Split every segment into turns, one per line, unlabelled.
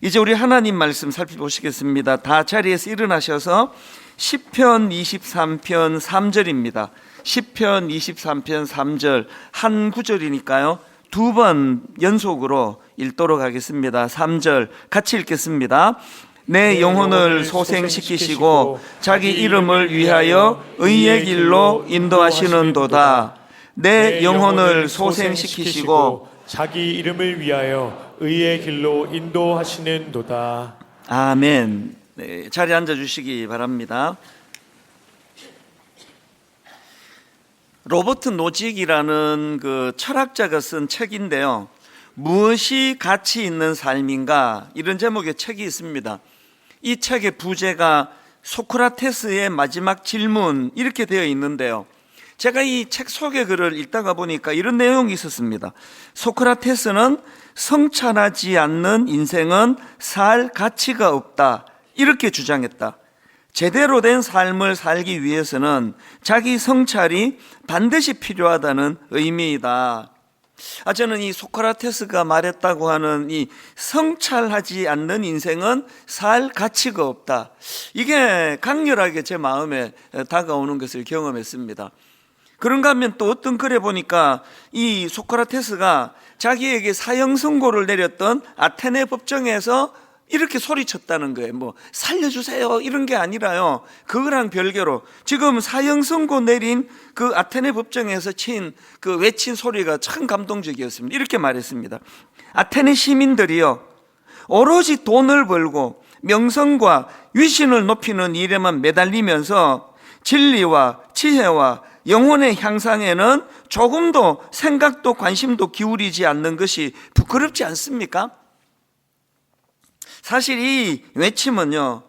이제 우리 하나님 말씀 살펴보시겠습니다. 다 자리에서 일어나셔서 시편 23편 3절입니다. 시편 23편 3절 한 구절이니까요, 두 번 연속으로 읽도록 하겠습니다. 3절 같이 읽겠습니다. 내 영혼을 소생시키시고 자기 이름을 위하여 의의 길로 인도하시는도다. 내 영혼을 소생시키시고
자기 이름을 위하여 의의 길로 인도하시는도다.
아멘. 네, 자리에 앉아주시기 바랍니다. 로버트 노직이라는 그 철학자가 쓴 책인데요, 무엇이 가치 있는 삶인가, 이런 제목의 책이 있습니다. 이 책의 부제가 소크라테스의 마지막 질문, 이렇게 되어 있는데요, 제가 이 책 소개 글을 읽다가 보니까 이런 내용이 있었습니다. 소크라테스는 성찰하지 않는 인생은 살 가치가 없다, 이렇게 주장했다. 제대로 된 삶을 살기 위해서는 자기 성찰이 반드시 필요하다는 의미이다. 저는 이 소크라테스가 말했다고 하는 이 성찰하지 않는 인생은 살 가치가 없다, 이게 강렬하게 제 마음에 다가오는 것을 경험했습니다. 그런가 하면 또 어떤 글에 보니까 이 소크라테스가 자기에게 사형 선고를 내렸던 아테네 법정에서 이렇게 소리쳤다는 거예요. 뭐 살려주세요 이런 게 아니라요, 그거랑 별개로 지금 사형 선고 내린 그 아테네 법정에서 외친 소리가 참 감동적이었습니다. 이렇게 말했습니다. 아테네 시민들이요, 오로지 돈을 벌고 명성과 위신을 높이는 일에만 매달리면서 진리와 지혜와 영혼의 향상에는 조금도 생각도 관심도 기울이지 않는 것이 부끄럽지 않습니까? 사실 이 외침은요,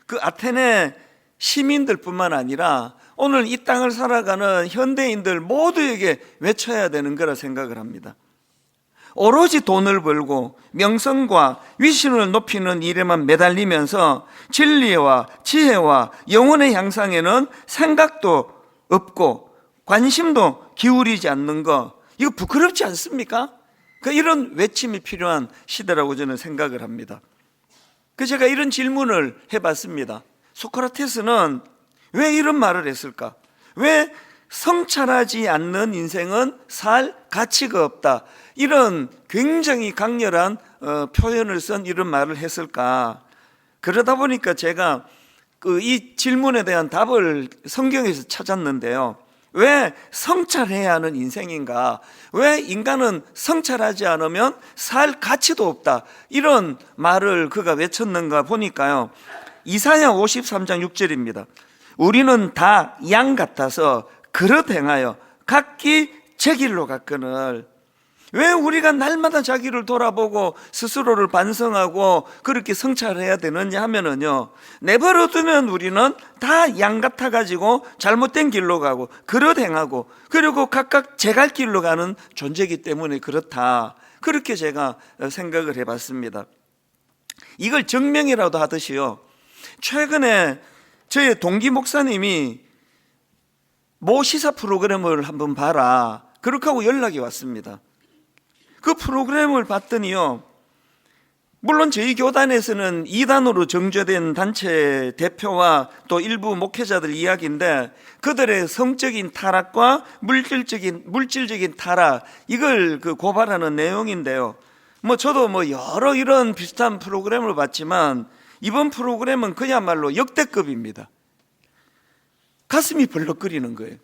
그 아테네 시민들뿐만 아니라 오늘 이 땅을 살아가는 현대인들 모두에게 외쳐야 되는 거라 생각을 합니다. 오로지 돈을 벌고 명성과 위신을 높이는 일에만 매달리면서 진리와 지혜와 영혼의 향상에는 생각도 없고 관심도 기울이지 않는 거, 이거 부끄럽지 않습니까? 이런 외침이 필요한 시대라고 저는 생각을 합니다. 제가 이런 질문을 해봤습니다. 소크라테스는 왜 이런 말을 했을까? 왜 성찰하지 않는 인생은 살 가치가 없다, 이런 굉장히 강렬한 표현을 쓴 이런 말을 했을까? 그러다 보니까 제가 이 질문에 대한 답을 성경에서 찾았는데요, 왜 성찰해야 하는 인생인가? 왜 인간은 성찰하지 않으면 살 가치도 없다, 이런 말을 그가 외쳤는가 보니까요, 이사야 53장 6절입니다. 우리는 다 양 같아서 그릇 행하여 각기 제 길로 갔거늘. 왜 우리가 날마다 자기를 돌아보고 스스로를 반성하고 그렇게 성찰해야 되느냐 하면은요, 내버려 두면 우리는 다 양 같아가지고 잘못된 길로 가고 그릇 행하고, 그리고 각각 제 갈 길로 가는 존재이기 때문에 그렇다, 그렇게 제가 생각을 해봤습니다. 이걸 증명이라도 하듯이요, 최근에 저희 동기 목사님이 모 시사 프로그램을 한번 봐라, 그렇게 하고 연락이 왔습니다. 그 프로그램을 봤더니요, 물론 저희 교단에서는 이단으로 정죄된 단체 대표와 또 일부 목회자들 이야기인데, 그들의 성적인 타락과 물질적인 타락, 이걸 고발하는 내용인데요, 저도 여러 이런 비슷한 프로그램을 봤지만 이번 프로그램은 그야말로 역대급입니다. 가슴이 벌렁거리는 거예요.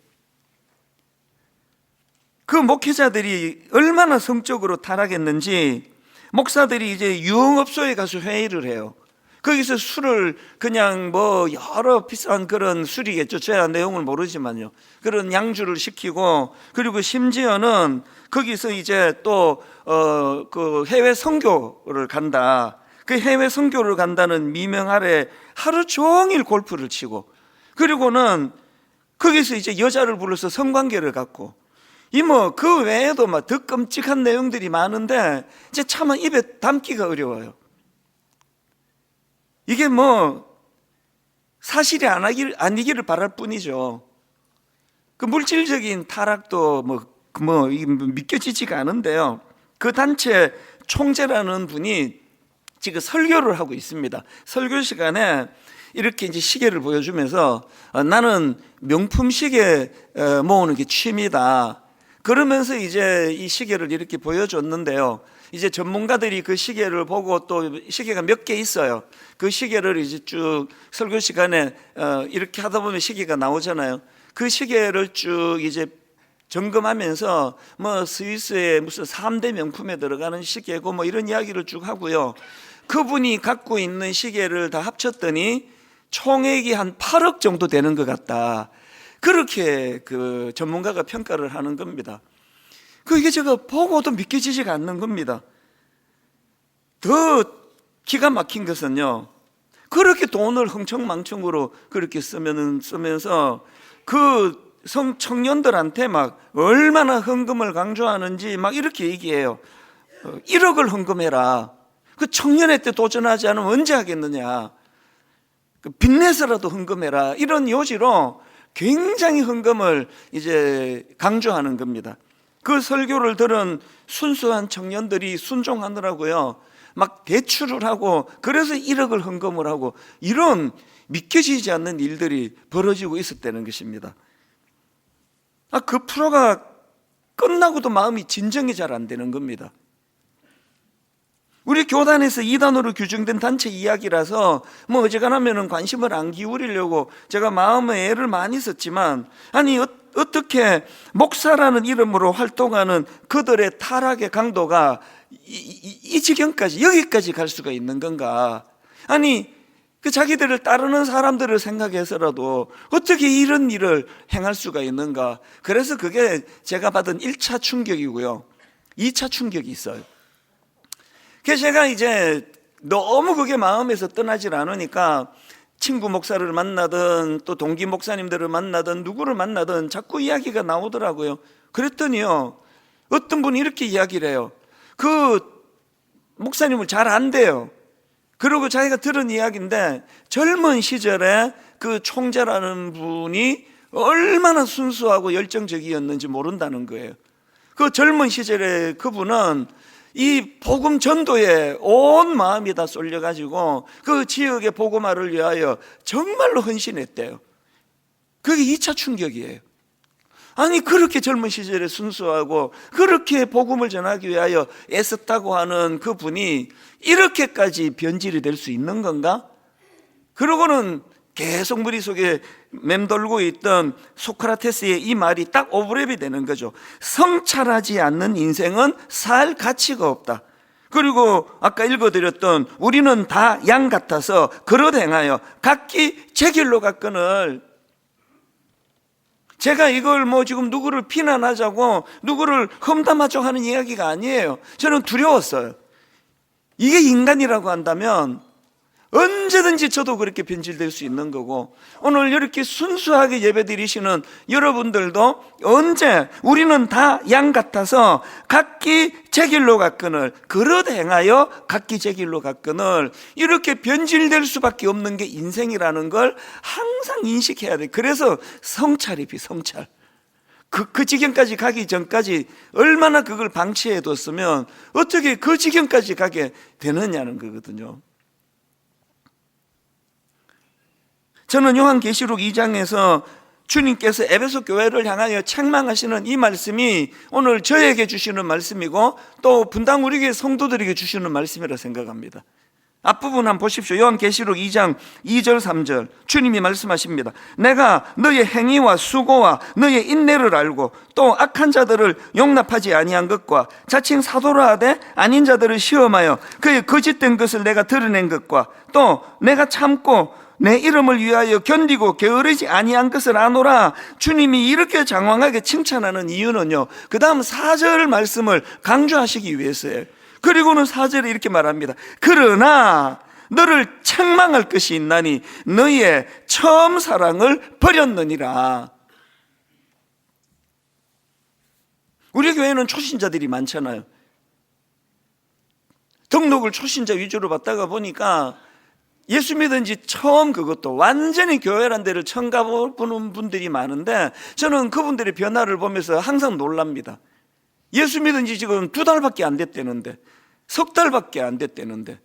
그 목회자들이 얼마나 성적으로 타락했는지, 목사들이 이제 유흥업소에 가서 회의를 해요. 거기서 술을 그냥 여러 비싼 그런 술이겠죠, 제가 내용을 모르지만요, 그런 양주를 시키고, 그리고 심지어는 거기서 이제 또 그 해외 선교를 간다, 그 해외 선교를 간다는 미명 아래 하루 종일 골프를 치고, 그리고는 거기서 이제 여자를 불러서 성관계를 갖고, 그 외에도 더 끔찍한 내용들이 많은데 이제 차마 입에 담기가 어려워요. 이게 사실이 아니기를 바랄 뿐이죠. 그 물질적인 타락도 믿겨지지가 않은데요, 그 단체 총재라는 분이 지금 설교를 하고 있습니다. 설교 시간에 이렇게 이제 시계를 보여주면서 나는 명품 시계 모으는 게 취미다. 그러면서 이제 이 시계를 이렇게 보여줬는데요. 이제 전문가들이 그 시계를 보고 또 시계가 몇 개 있어요. 그 시계를 이제 쭉 설교 시간에 이렇게 하다 보면 시계가 나오잖아요. 그 시계를 쭉 이제 점검하면서 뭐 스위스의 무슨 3대 명품에 들어가는 시계고 뭐 이런 이야기를 쭉 하고요. 그분이 갖고 있는 시계를 다 합쳤더니 총액이 한 8억 정도 되는 것 같다. 그렇게 그 전문가가 평가를 하는 겁니다. 이게 제가 보고도 믿겨지지가 않는 겁니다. 더 기가 막힌 것은요, 그렇게 돈을 흥청망청으로 그렇게 쓰면서 그 청년들한테 막 얼마나 헌금을 강조하는지 막 이렇게 얘기해요. 1억을 헌금해라. 그 청년회 때 도전하지 않으면 언제 하겠느냐. 빚내서라도 헌금해라. 이런 요지로 굉장히 헌금을 이제 강조하는 겁니다. 그 설교를 들은 순수한 청년들이 순종하느라고요, 막 대출을 하고 그래서 1억을 헌금을 하고 이런 믿겨지지 않는 일들이 벌어지고 있었다는 것입니다. 그 프로가 끝나고도 마음이 진정이 잘 안 되는 겁니다. 우리 교단에서 이단으로 규정된 단체 이야기라서 뭐 어지간하면 관심을 안 기울이려고 제가 마음에 애를 많이 썼지만, 아니 어떻게 목사라는 이름으로 활동하는 그들의 타락의 강도가 이 지경까지, 여기까지 갈 수가 있는 건가. 아니 그 자기들을 따르는 사람들을 생각해서라도 어떻게 이런 일을 행할 수가 있는가. 그래서 그게 제가 받은 1차 충격이고요, 2차 충격이 있어요. 그래서 제가 이제 너무 그게 마음에서 떠나질 않으니까 친구 목사를 만나든 또 동기 목사님들을 만나든 누구를 만나든 자꾸 이야기가 나오더라고요. 그랬더니요, 어떤 분이 이렇게 이야기를 해요. 그 목사님을 잘 안대요. 그리고 자기가 들은 이야기인데 젊은 시절에 그 총재라는 분이 얼마나 순수하고 열정적이었는지 모른다는 거예요. 그 젊은 시절에 그분은 이 복음 전도에 온 마음이 다 쏠려가지고 그 지역의 복음화를 위하여 정말로 헌신했대요. 그게 2차 충격이에요. 아니 그렇게 젊은 시절에 순수하고 그렇게 복음을 전하기 위하여 애썼다고 하는 그분이 이렇게까지 변질이 될 수 있는 건가? 그러고는 계속 머릿속에 맴돌고 있던 소크라테스의 이 말이 딱 오버랩이 되는 거죠. 성찰하지 않는 인생은 살 가치가 없다. 그리고 아까 읽어드렸던 우리는 다 양 같아서 그릇 행하여 각기 제 길로 갔거늘. 제가 이걸 뭐 지금 누구를 비난하자고 누구를 험담하자고 하는 이야기가 아니에요. 저는 두려웠어요. 이게 인간이라고 한다면 언제든지 저도 그렇게 변질될 수 있는 거고, 오늘 이렇게 순수하게 예배드리시는 여러분들도 언제 우리는 다 양 같아서 각기 제 길로 갔거늘, 그릇 행하여 각기 제 길로 갔거늘, 이렇게 변질될 수밖에 없는 게 인생이라는 걸 항상 인식해야 돼. 그래서 성찰이 성찰. 그 지경까지 가기 전까지 얼마나 그걸 방치해 뒀으면 어떻게 그 지경까지 가게 되느냐는 거거든요. 저는 요한계시록 2장에서 주님께서 에베소 교회를 향하여 책망하시는 이 말씀이 오늘 저에게 주시는 말씀이고 또 분당 우리 교회 성도들에게 주시는 말씀이라 생각합니다. 앞부분 한번 보십시오. 요한계시록 2장 2절 3절 주님이 말씀하십니다. 내가 너의 행위와 수고와 너의 인내를 알고 또 악한 자들을 용납하지 아니한 것과 자칭 사도라 하되 아닌 자들을 시험하여 그의 거짓된 것을 내가 드러낸 것과 또 내가 참고 내 이름을 위하여 견디고 게으르지 아니한 것을 아노라. 주님이 이렇게 장황하게 칭찬하는 이유는요, 그 다음 4절 말씀을 강조하시기 위해서예요. 그리고는 4절에 이렇게 말합니다. 그러나 너를 책망할 것이 있나니 너희의 처음 사랑을 버렸느니라. 우리 교회는 초신자들이 많잖아요. 등록을 초신자 위주로 받다가 보니까 예수 믿은 지 처음 그것도 완전히 교회란 데를 처음 가보는 분들이 많은데 저는 그분들의 변화를 보면서 항상 놀랍니다. 예수 믿은 지 지금 2달밖에 안 됐다는데, 석 달밖에 안 됐다는데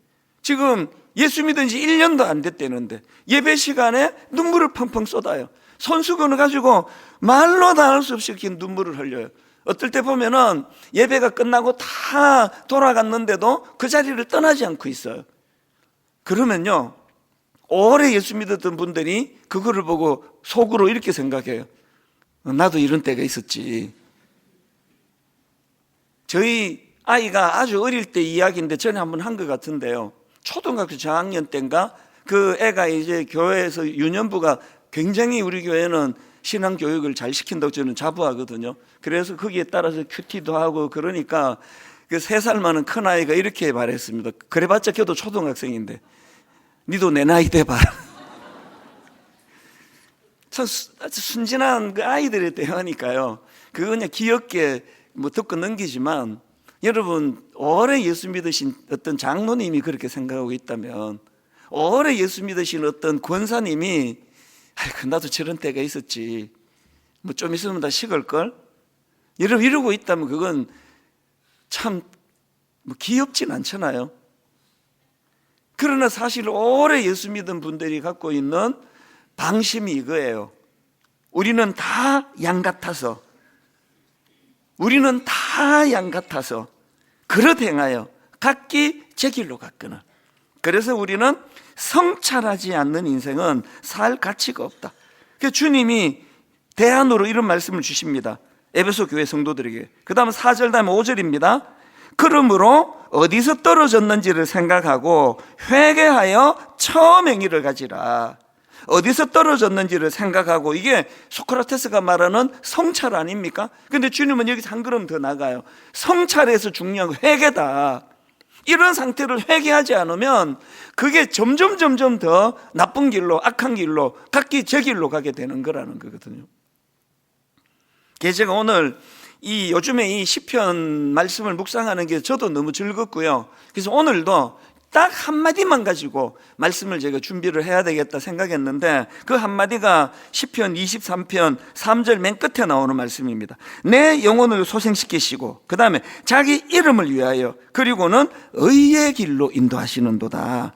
지금 예수 믿은 지 1년도 안 됐다는데 예배 시간에 눈물을 펑펑 쏟아요. 손수건을 가지고 말로 다 할 수 없이 이렇게 눈물을 흘려요. 어떨 때 보면은 예배가 끝나고 다 돌아갔는데도 그 자리를 떠나지 않고 있어요. 그러면요, 오래 예수 믿었던 분들이 그거를 보고 속으로 이렇게 생각해요. 나도 이런 때가 있었지. 저희 아이가 아주 어릴 때 이야기인데 전에 한번 한 것 같은데요. 초등학교 저학년 때인가 그 애가 이제 교회에서 유년부가 굉장히 우리 교회는 신앙교육을 잘 시킨다고 저는 자부하거든요. 그래서 거기에 따라서 큐티도 하고 그러니까 그 3살 많은 큰아이가 이렇게 말했습니다. 그래봤자 걔도 초등학생인데 니도 내 나이 돼봐라. 참 순진한 그 아이들의 대화니까요. 그거 그냥 귀엽게 뭐 듣고 넘기지만 여러분 오래 예수 믿으신 어떤 장로님이 그렇게 생각하고 있다면 오래 예수 믿으신 어떤 권사님이 아이고 나도 저런 때가 있었지 뭐 좀 있으면 다 식을걸? 여러분 이러고 있다면 그건 참 뭐 귀엽진 않잖아요. 그러나 사실 오래 예수 믿은 분들이 갖고 있는 방심이 이거예요. 우리는 다 양 같아서 그릇 행하여 각기 제 길로 갔거늘. 그래서 우리는 성찰하지 않는 인생은 살 가치가 없다. 그래서 주님이 대안으로 이런 말씀을 주십니다. 에베소 교회 성도들에게. 그 다음 4절 다음에 5절입니다. 그러므로 어디서 떨어졌는지를 생각하고 회개하여 처음 행위를 가지라. 어디서 떨어졌는지를 생각하고, 이게 소크라테스가 말하는 성찰 아닙니까? 근데 주님은 여기서 한 걸음 더 나가요. 성찰에서 중요한 건 회개다. 이런 상태를 회개하지 않으면 그게 점점 더 나쁜 길로, 악한 길로, 각기 제 길로 가게 되는 거라는 거거든요. 제가 오늘 요즘에 이 시편 말씀을 묵상하는 게 저도 너무 즐겁고요. 그래서 오늘도 딱 한마디만 가지고 말씀을 제가 준비를 해야 되겠다 생각했는데 그 한마디가 시편 23편 3절 맨 끝에 나오는 말씀입니다. 내 영혼을 소생시키시고 그 다음에 자기 이름을 위하여 그리고는 의의 길로 인도하시는도다.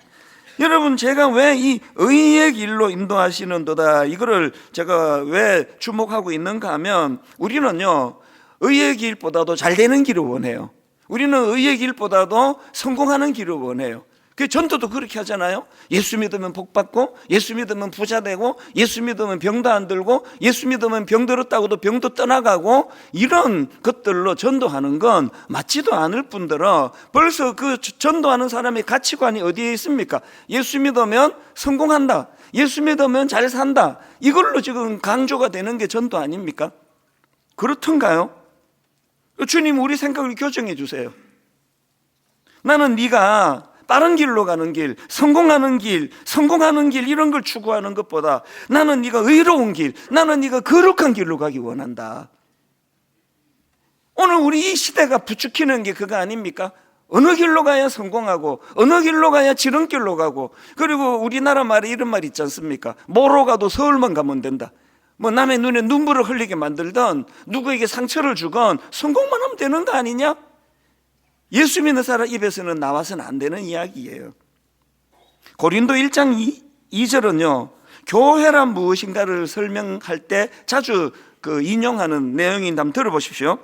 여러분 제가 왜 이 의의 길로 인도하시는도다 이거를 제가 왜 주목하고 있는가 하면 우리는요 의의 길보다도 잘 되는 길을 원해요. 우리는 의의 길보다도 성공하는 길을 원해요. 그 전도도 그렇게 하잖아요. 예수 믿으면 복 받고, 예수 믿으면 부자 되고, 예수 믿으면 병도 안 들고, 예수 믿으면 병 들었다고도 병도 떠나가고, 이런 것들로 전도하는 건 맞지도 않을 뿐더러 벌써 그 전도하는 사람의 가치관이 어디에 있습니까? 예수 믿으면 성공한다, 예수 믿으면 잘 산다, 이걸로 지금 강조가 되는 게 전도 아닙니까? 그렇던가요? 주님 우리 생각을 교정해 주세요. 나는 네가 빠른 길로 가는 길, 성공하는 길 이런 걸 추구하는 것보다 나는 네가 의로운 길, 나는 네가 거룩한 길로 가기 원한다. 오늘 우리 이 시대가 부추기는 게 그거 아닙니까? 어느 길로 가야 성공하고 어느 길로 가야 지름길로 가고, 그리고 우리나라 말에 이런 말 있지 않습니까? 뭐로 가도 서울만 가면 된다. 뭐 남의 눈에 눈물을 흘리게 만들던, 누구에게 상처를 주건 성공만 하면 되는 거 아니냐? 예수 믿는 사람 입에서는 나와서는 안 되는 이야기예요. 고린도 1장 2절은요 교회란 무엇인가를 설명할 때 자주 인용하는 내용인데 한번 들어보십시오.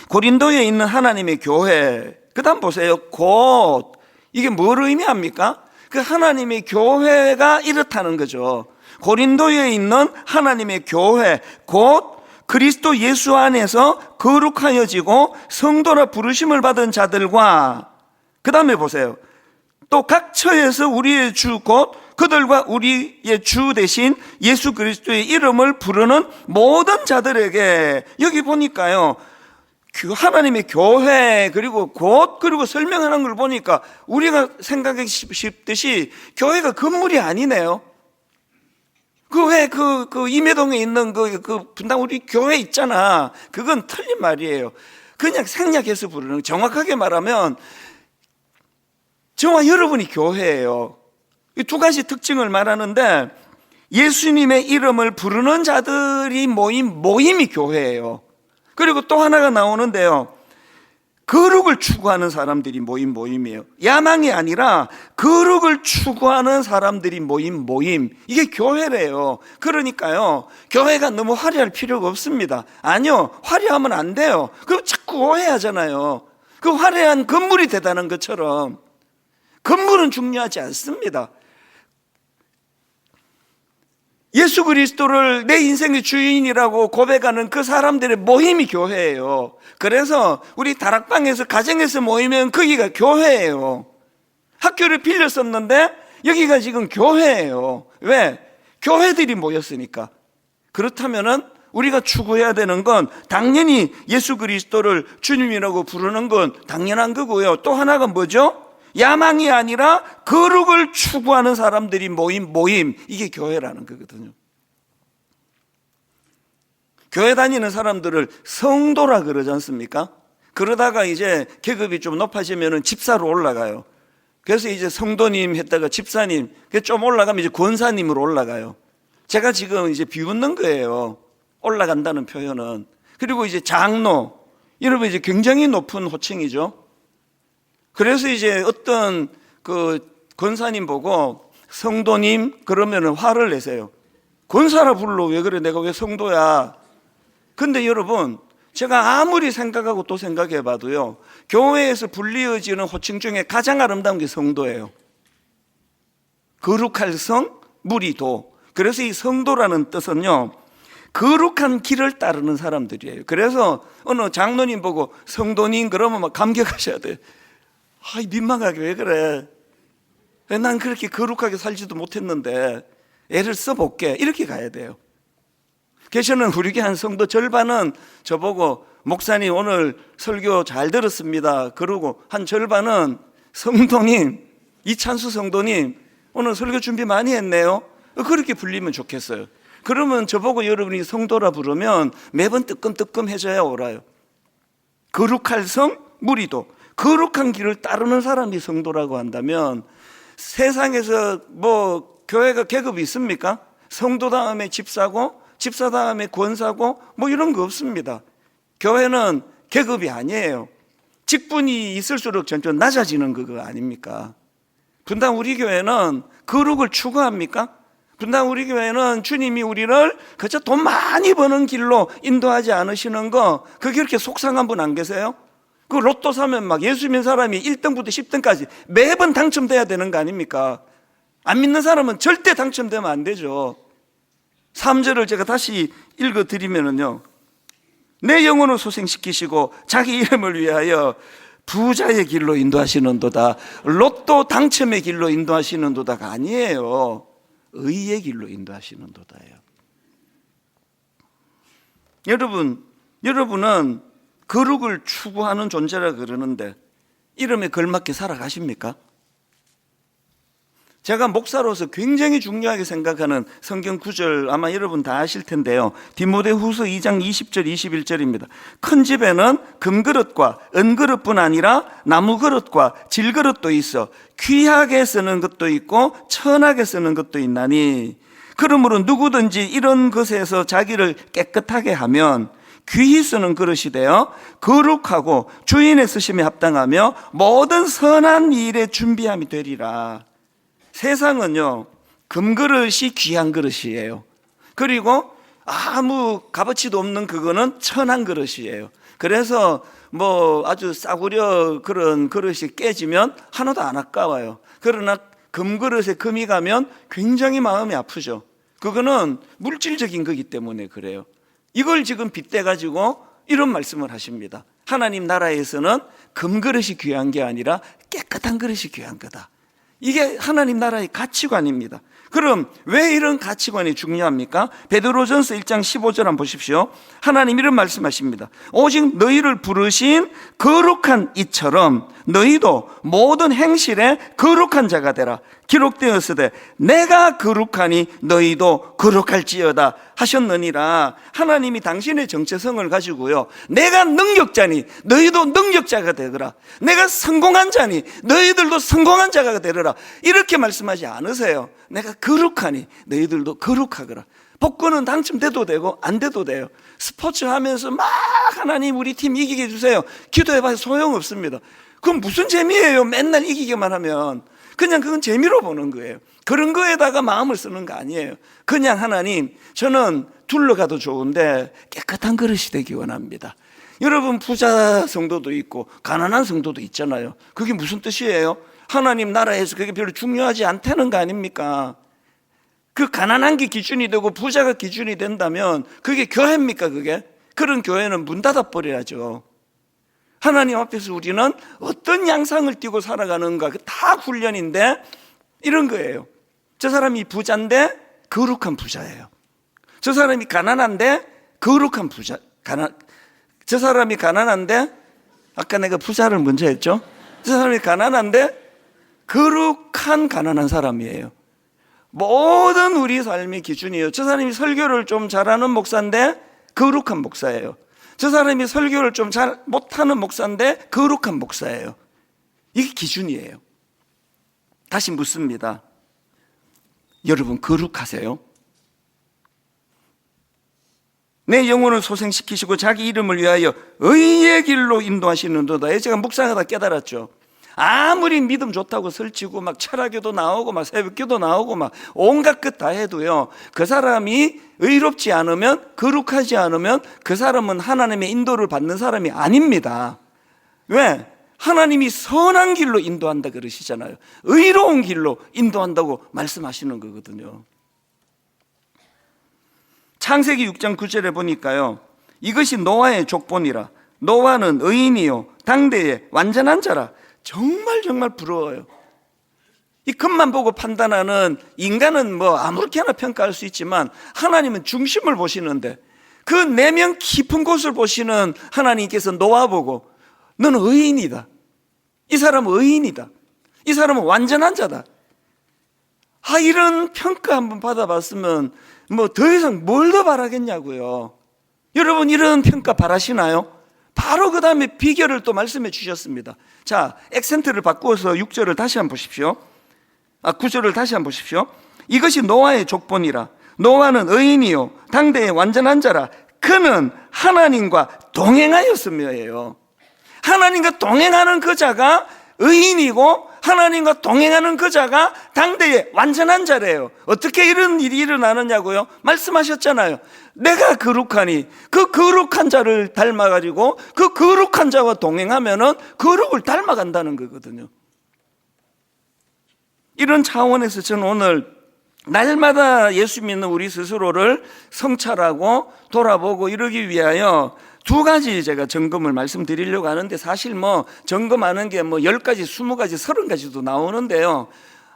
고린도에 있는 하나님의 교회, 그 다음 보세요. 곧, 이게 뭘 의미합니까? 그 하나님의 교회가 이렇다는 거죠. 고린도에 있는 하나님의 교회, 곧 그리스도 예수 안에서 거룩하여지고 성도라 부르심을 받은 자들과, 그 다음에 보세요. 또 각 처에서 우리의 주 곧 그들과 우리의 주 대신 예수 그리스도의 이름을 부르는 모든 자들에게, 여기 보니까요 하나님의 교회 그리고 곧 그리고 설명하는 걸 보니까 우리가 생각하기 쉽듯이 교회가 건물이 아니네요. 그 임해동에 있는 그 분당 우리 교회 있잖아. 그건 틀린 말이에요. 그냥 생략해서 부르는, 정확하게 말하면 저와 여러분이 교회예요. 이 두 가지 특징을 말하는데, 예수님의 이름을 부르는 자들이 모임이 교회예요. 그리고 또 하나가 나오는데요, 거룩을 추구하는 사람들이 모인 모임이에요. 야망이 아니라 거룩을 추구하는 사람들이 모인 모임. 이게 교회래요. 그러니까요, 교회가 너무 화려할 필요가 없습니다. 아니요, 화려하면 안 돼요. 그럼 자꾸 오해하잖아요. 그 화려한 건물이 대단한 것처럼 건물은 중요하지 않습니다. 예수 그리스도를 내 인생의 주인이라고 고백하는 그 사람들의 모임이 교회예요. 그래서 우리 다락방에서 가정에서 모이면 거기가 교회예요. 학교를 빌렸었는데 여기가 지금 교회예요. 왜? 교회들이 모였으니까. 그렇다면은 우리가 추구해야 되는 건 당연히 예수 그리스도를 주님이라고 부르는 건 당연한 거고요. 또 하나가 뭐죠? 야망이 아니라 거룩을 추구하는 사람들이 모인 모임. 이게 교회라는 거거든요. 교회 다니는 사람들을 성도라 그러지 않습니까? 그러다가 이제 계급이 좀 높아지면 집사로 올라가요. 그래서 이제 성도님 했다가 집사님, 좀 올라가면 이제 권사님으로 올라가요. 제가 지금 이제 비웃는 거예요. 올라간다는 표현은. 그리고 이제 장로, 여러분 이제 굉장히 높은 호칭이죠. 그래서 이제 어떤 그 권사님 보고 성도님 그러면은 화를 내세요. 권사라 불러. 왜 그래? 내가 왜 성도야? 근데 여러분, 제가 아무리 생각하고 또 생각해 봐도요, 교회에서 불리어지는 호칭 중에 가장 아름다운 게 성도예요. 거룩할 성, 무리도. 그래서 이 성도라는 뜻은요, 거룩한 길을 따르는 사람들이에요. 그래서 어느 장로님 보고 성도님 그러면 막 감격하셔야 돼요. 아이, 민망하게 왜 그래? 난 그렇게 거룩하게 살지도 못했는데 애를 써볼게. 이렇게 가야 돼요. 계시는 우리 교회 한 성도 절반은 저보고 목사님 오늘 설교 잘 들었습니다. 그러고 한 절반은 성도님, 이찬수 성도님 오늘 설교 준비 많이 했네요. 그렇게 불리면 좋겠어요. 그러면 저보고 여러분이 성도라 부르면 매번 뜨끔뜨끔해져야 옳아요. 거룩할 성, 무리도. 거룩한 길을 따르는 사람이 성도라고 한다면 세상에서 뭐 교회가 계급이 있습니까? 성도 다음에 집사고 집사 다음에 권사고 뭐 이런 거 없습니다. 교회는 계급이 아니에요. 직분이 있을수록 점점 낮아지는 그거 아닙니까? 분당 우리 교회는 거룩을 추구합니까? 분당 우리 교회는 주님이 우리를 그저 돈 많이 버는 길로 인도하지 않으시는 거, 그게 그렇게 속상한 분 안 계세요? 그 로또 사면 막 예수 믿는 사람이 1등부터 10등까지 매번 당첨돼야 되는 거 아닙니까? 안 믿는 사람은 절대 당첨되면 안 되죠. 3절을 제가 다시 읽어드리면요, 내 영혼을 소생시키시고 자기 이름을 위하여 부자의 길로 인도하시는도다. 로또 당첨의 길로 인도하시는도다가 아니에요. 의의 길로 인도하시는도다예요. 여러분은 거룩을 추구하는 존재라 그러는데 이름에 걸맞게 살아가십니까? 제가 목사로서 굉장히 중요하게 생각하는 성경 구절 아마 여러분 다 아실 텐데요. 디모데후서 2장 20절 21절입니다. 큰 집에는 금그릇과 은그릇뿐 아니라 나무그릇과 질그릇도 있어 귀하게 쓰는 것도 있고 천하게 쓰는 것도 있나니, 그러므로 누구든지 이런 것에서 자기를 깨끗하게 하면 귀히 쓰는 그릇이 되어 거룩하고 주인의 쓰심에 합당하며 모든 선한 일에 준비함이 되리라. 세상은요, 금그릇이 귀한 그릇이에요. 그리고 아무 값어치도 없는 그거는 천한 그릇이에요. 그래서 뭐 아주 싸구려 그런 그릇이 깨지면 하나도 안 아까워요. 그러나 금그릇에 금이 가면 굉장히 마음이 아프죠. 그거는 물질적인 거기 때문에 그래요. 이걸 지금 빗대가지고 이런 말씀을 하십니다. 하나님 나라에서는 금그릇이 귀한 게 아니라 깨끗한 그릇이 귀한 거다. 이게 하나님 나라의 가치관입니다. 그럼 왜 이런 가치관이 중요합니까? 베드로전서 1장 15절 한번 보십시오. 하나님 이런 말씀하십니다. 오직 너희를 부르신 거룩한 이처럼 너희도 모든 행실에 거룩한 자가 되라. 기록되었으되 내가 거룩하니 너희도 거룩할지어다 하셨느니라. 하나님이 당신의 정체성을 가지고요, 내가 능력자니 너희도 능력자가 되거라, 내가 성공한 자니 너희들도 성공한 자가 되리라, 이렇게 말씀하지 않으세요. 내가 거룩하니 너희들도 거룩하거라. 복권은 당첨돼도 되고 안 돼도 돼요. 스포츠 하면서 막 하나님 우리 팀 이기게 해주세요. 기도해봐야 소용없습니다. 그건 무슨 재미예요? 맨날 이기기만 하면. 그냥 그건 재미로 보는 거예요. 그런 거에다가 마음을 쓰는 거 아니에요. 그냥 하나님, 저는 둘러가도 좋은데 깨끗한 그릇이 되기 원합니다. 여러분, 부자 성도도 있고 가난한 성도도 있잖아요. 그게 무슨 뜻이에요? 하나님 나라에서 그게 별로 중요하지 않다는 거 아닙니까? 그 가난한 게 기준이 되고 부자가 기준이 된다면 그게 교회입니까? 그게? 그런 교회는 문 닫아버려야죠. 하나님 앞에서 우리는 어떤 양상을 띠고 살아가는가, 다 훈련인데 이런 거예요. 저 사람이 부자인데 거룩한 부자예요. 저 사람이 가난한데 거룩한 부자. 저 사람이 가난한데, 아까 내가 부자를 먼저 했죠? 저 사람이 가난한데 거룩한 가난한 사람이에요. 모든 우리 삶의 기준이에요. 저 사람이 설교를 좀 잘하는 목사인데 거룩한 목사예요. 저 사람이 설교를 좀 잘 못하는 목사인데 거룩한 목사예요. 이게 기준이에요. 다시 묻습니다. 여러분, 거룩하세요? 내 영혼을 소생시키시고 자기 이름을 위하여 의의 길로 인도하시는도다. 제가 묵상하다 깨달았죠. 아무리 믿음 좋다고 설치고 막 철학교도 나오고 막 새벽교도 나오고 막 온갖 것 다 해도요, 그 사람이 의롭지 않으면, 거룩하지 않으면 그 사람은 하나님의 인도를 받는 사람이 아닙니다. 왜? 하나님이 선한 길로 인도한다 그러시잖아요. 의로운 길로 인도한다고 말씀하시는 거거든요. 창세기 6장 9절에 보니까요, 이것이 노아의 족본이라. 노아는 의인이요 당대의 완전한 자라. 정말 부러워요. 이 겉만 보고 판단하는 인간은 뭐 아무렇게나 평가할 수 있지만 하나님은 중심을 보시는데, 그 내면 깊은 곳을 보시는 하나님께서 노아 보고 너는 의인이다. 이 사람은 의인이다. 이 사람은 완전한 자다. 이런 평가 한번 받아봤으면 뭐 더 이상 뭘 더 바라겠냐고요. 여러분, 이런 평가 바라시나요? 바로 그 다음에 비결을 또 말씀해 주셨습니다. 자, 액센트를 바꾸어서 6절을 다시 한번 보십시오. 9절을 다시 한번 보십시오. 이것이 노아의 족본이라. 노아는 의인이요 당대의 완전한 자라. 그는 하나님과 동행하였으며예요. 하나님과 동행하는 그 자가 의인이고 하나님과 동행하는 그 자가 당대의 완전한 자래요. 어떻게 이런 일이 일어나느냐고요? 말씀하셨잖아요. 내가 거룩하니 그 거룩한 자를 닮아가지고 그 거룩한 자와 동행하면은 거룩을 닮아간다는 거거든요. 이런 차원에서 저는 오늘 날마다 예수 믿는 우리 스스로를 성찰하고 돌아보고 이러기 위하여 두 가지 제가 점검을 말씀드리려고 하는데, 사실 뭐 점검하는 게 뭐 10가지, 20가지, 30가지도 나오는데요,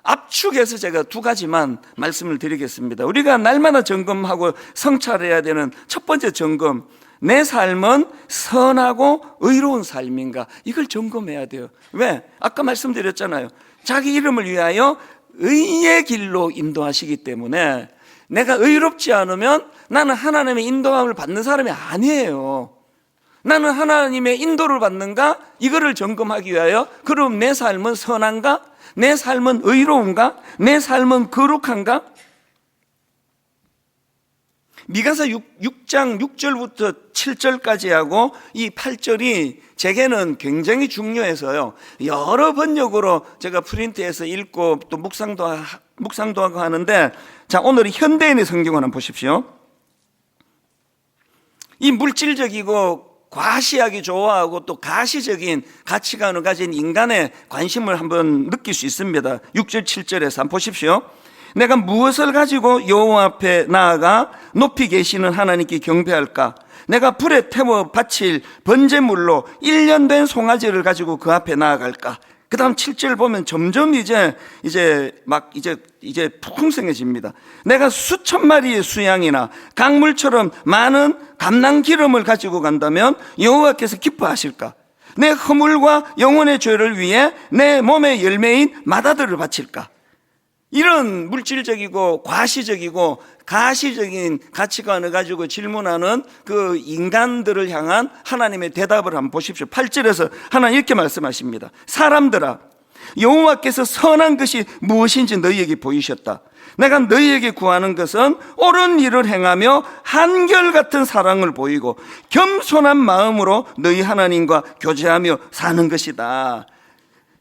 압축해서 제가 두 가지만 말씀을 드리겠습니다. 우리가 날마다 점검하고 성찰해야 되는 첫 번째 점검, 내 삶은 선하고 의로운 삶인가, 이걸 점검해야 돼요. 왜? 아까 말씀드렸잖아요. 자기 이름을 위하여 의의 길로 인도하시기 때문에 내가 의롭지 않으면 나는 하나님의 인도함을 받는 사람이 아니에요. 나는 하나님의 인도를 받는가? 이거를 점검하기 위하여, 그럼 내 삶은 선한가? 내 삶은 의로운가? 내 삶은 거룩한가? 미가서 6장 6절부터 7절까지 하고 이 8절이 제게는 굉장히 중요해서요, 여러 번역으로 제가 프린트해서 읽고 또 묵상도 하고 하는데, 자, 오늘 현대인의 성경을 한번 보십시오. 이 물질적이고 과시하기 좋아하고 또 가시적인 가치관을 가진 인간의 관심을 한번 느낄 수 있습니다. 6절 7절에서 한번 보십시오. 내가 무엇을 가지고 여호와 앞에 나아가 높이 계시는 하나님께 경배할까? 내가 불에 태워 바칠 번제물로 1년 된 송아지를 가지고 그 앞에 나아갈까? 그 다음 7절 보면 점점 이제 풍성해집니다. 내가 수천 마리의 수양이나 강물처럼 많은 감난 기름을 가지고 간다면 여호와께서 기뻐하실까? 내 허물과 영혼의 죄를 위해 내 몸의 열매인 마다들을 바칠까? 이런 물질적이고 과시적이고 가시적인 가치관을 가지고 질문하는 그 인간들을 향한 하나님의 대답을 한번 보십시오. 8절에서 하나님 이렇게 말씀하십니다. 사람들아, 여호와께서 선한 것이 무엇인지 너희에게 보이셨다. 내가 너희에게 구하는 것은 옳은 일을 행하며 한결같은 사랑을 보이고 겸손한 마음으로 너희 하나님과 교제하며 사는 것이다.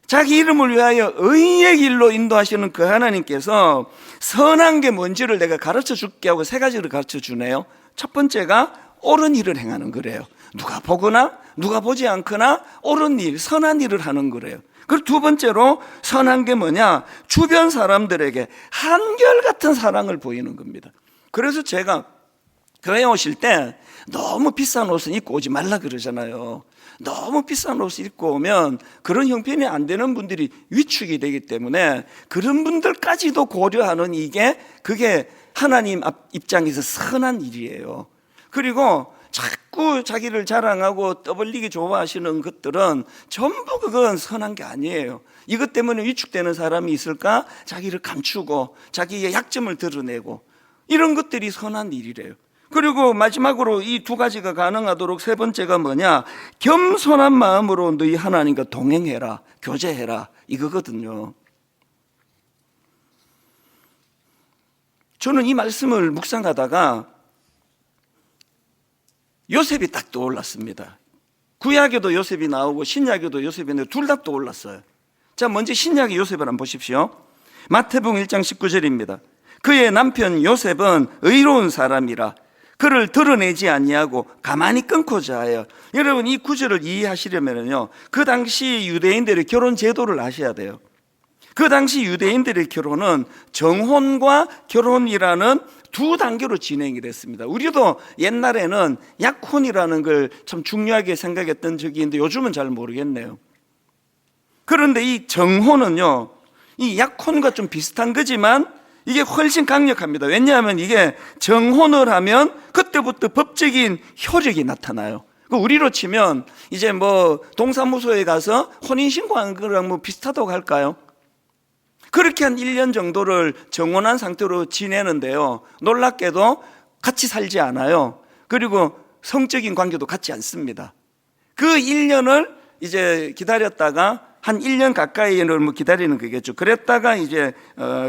자기 이름을 위하여 의의 길로 인도하시는 그 하나님께서 선한 게 뭔지를 내가 가르쳐 줄게 하고 세 가지를 가르쳐 주네요. 첫 번째가 옳은 일을 행하는 거래요. 누가 보거나 누가 보지 않거나 옳은 일, 선한 일을 하는 거래요. 그리고 두 번째로 선한 게 뭐냐? 주변 사람들에게 한결같은 사랑을 보이는 겁니다. 그래서 제가 교회 오실 때 너무 비싼 옷은 입고 오지 말라 그러잖아요. 너무 비싼 옷을 입고 오면 그런 형편이 안 되는 분들이 위축이 되기 때문에 그런 분들까지도 고려하는 그게 하나님 입장에서 선한 일이에요. 그리고 자꾸 자기를 자랑하고 떠벌리기 좋아하시는 것들은 전부 그건 선한 게 아니에요. 이것 때문에 위축되는 사람이 있을까? 자기를 감추고 자기의 약점을 드러내고 이런 것들이 선한 일이래요. 그리고 마지막으로 이 두 가지가 가능하도록 세 번째가 뭐냐? 겸손한 마음으로 너희 하나님과 동행해라, 교제해라, 이거거든요. 저는 이 말씀을 묵상하다가 요셉이 딱 떠올랐습니다. 구약에도 요셉이 나오고 신약에도 요셉이 나오고 둘 다 떠올랐어요. 자, 먼저 신약의 요셉을 한번 보십시오. 마태복음 1장 19절입니다. 그의 남편 요셉은 의로운 사람이라 그를 드러내지 아니하고 가만히 끊고자 하여. 여러분, 이 구절을 이해하시려면요, 그 당시 유대인들의 결혼 제도를 아셔야 돼요. 그 당시 유대인들의 결혼은 정혼과 결혼이라는 두 단계로 진행이 됐습니다. 우리도 옛날에는 약혼이라는 걸 참 중요하게 생각했던 적이 있는데 요즘은 잘 모르겠네요. 그런데 이 정혼은요, 이 약혼과 좀 비슷한 거지만 이게 훨씬 강력합니다. 왜냐하면 이게 정혼을 하면 그때부터 법적인 효력이 나타나요. 우리로 치면 이제 뭐 동사무소에 가서 혼인신고하는 거랑 뭐 비슷하다고 할까요? 그렇게 한 1년 정도를 정혼한 상태로 지내는데요, 놀랍게도 같이 살지 않아요. 그리고 성적인 관계도 갖지 않습니다. 그 1년을 이제 기다렸다가 한 1년 가까이를 뭐 기다리는 거겠죠. 그랬다가 이제